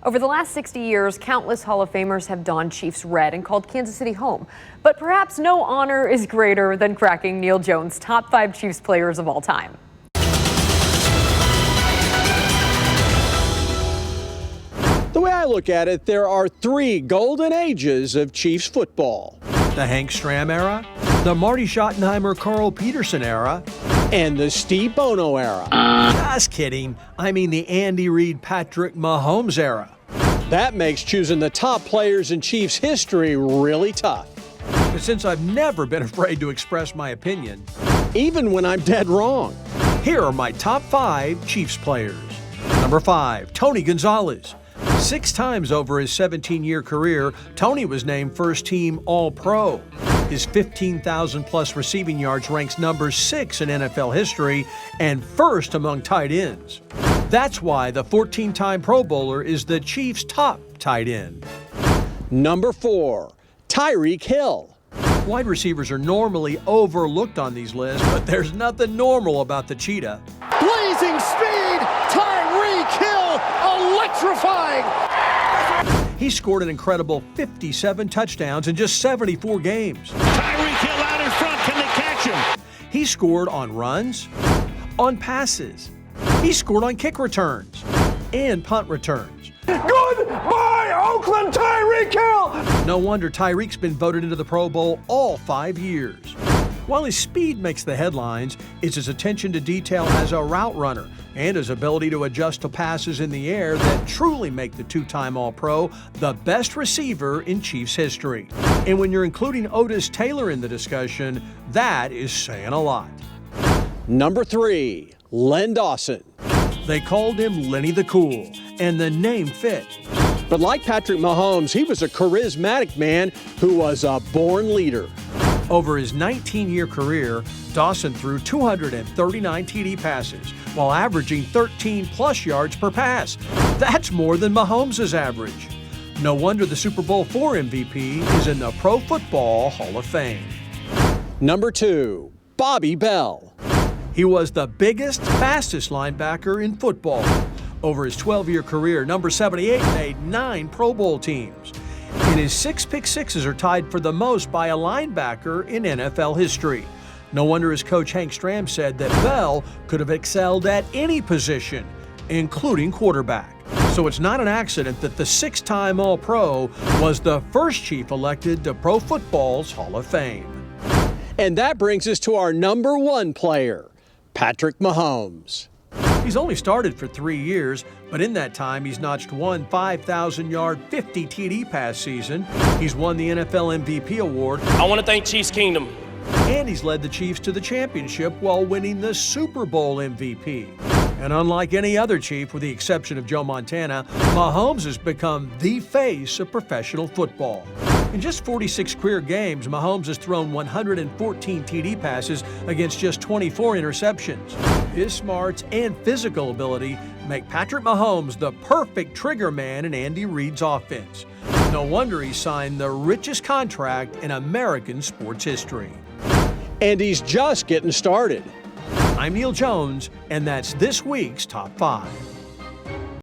Over the last 60 years, countless Hall of Famers have donned Chiefs red and called Kansas City home. But perhaps no honor is greater than cracking Neal Jones' top 5 Chiefs players of all time. The way I look at it, there are 3 golden ages of Chiefs football. The Hank Stram era, the Marty Schottenheimer Carl Peterson era, and the Steve Bono era. Just kidding. I mean the Andy Reid Patrick Mahomes era. That makes choosing the top players in Chiefs history really tough. But since I've never been afraid to express my opinion, even when I'm dead wrong, here are my top 5 Chiefs players. Number 5, Tony Gonzalez. 6 times over his 17-year career, Tony was named first-team All-Pro. His 15,000-plus receiving yards ranks number 6 in NFL history and first among tight ends. That's why the 14-time Pro Bowler is the Chiefs' top tight end. Number 4, Tyreek Hill. Wide receivers are normally overlooked on these lists, but there's nothing normal about the cheetah. Blazing speed, Tyreek Hill, electrifying. He scored an incredible 57 touchdowns in just 74 games. Tyreek Hill out in front, can they catch him? He scored on runs, on passes. He scored on kick returns and punt returns. Goodbye, Oakland, Tyreek Hill! No wonder Tyreek's been voted into the Pro Bowl all 5 years. While his speed makes the headlines, it's his attention to detail as a route runner and his ability to adjust to passes in the air that truly make the 2-time All-Pro the best receiver in Chiefs history. And when you're including Otis Taylor in the discussion, that is saying a lot. Number 3, Len Dawson. They called him Lenny the Cool, and the name fit. But like Patrick Mahomes, he was a charismatic man who was a born leader. Over his 19-year career, Dawson threw 239 TD passes while averaging 13-plus yards per pass. That's more than Mahomes' average. No wonder the Super Bowl IV MVP is in the Pro Football Hall of Fame. Number 2, Bobby Bell. He was the biggest, fastest linebacker in football. Over his 12-year career, number 78 made 9 Pro Bowl teams. And his 6 pick sixes are tied for the most by a linebacker in NFL history. No wonder his coach Hank Stram said that Bell could have excelled at any position, including quarterback. So it's not an accident that the 6-time All-Pro was the first Chief elected to Pro Football's Hall of Fame. And that brings us to our number 1 player, Patrick Mahomes. He's only started for 3 years, but in that time he's notched one 5,000-yard, 50 TD pass season. He's won the NFL MVP award. I want to thank Chiefs Kingdom. And he's led the Chiefs to the championship while winning the Super Bowl MVP. And unlike any other Chief, with the exception of Joe Montana, Mahomes has become the face of professional football. In just 46 career games, Mahomes has thrown 114 TD passes against just 24 interceptions. His smarts and physical ability make Patrick Mahomes the perfect trigger man in Andy Reid's offense. No wonder he signed the richest contract in American sports history. And he's just getting started. I'm Neal Jones, and that's this week's Top 5.